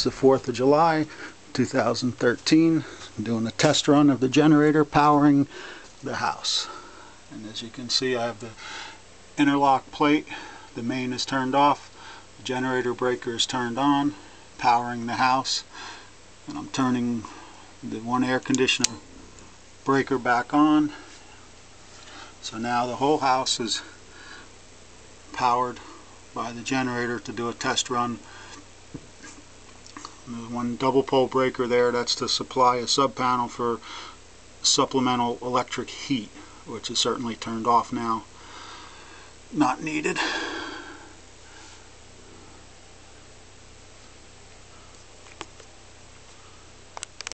It's the 4th of July 2013. I'm doing a test run of the generator powering the house. And as you can see, I have the interlock plate. The main is turned off. The generator breaker is turned on, powering the house. And I'm turning the one air conditioner breaker back on. So now the whole house is powered by the generator to do a test run. There's one double pole breaker there, that's to supply a sub panel for supplemental electric heat, which is certainly turned off now, not needed.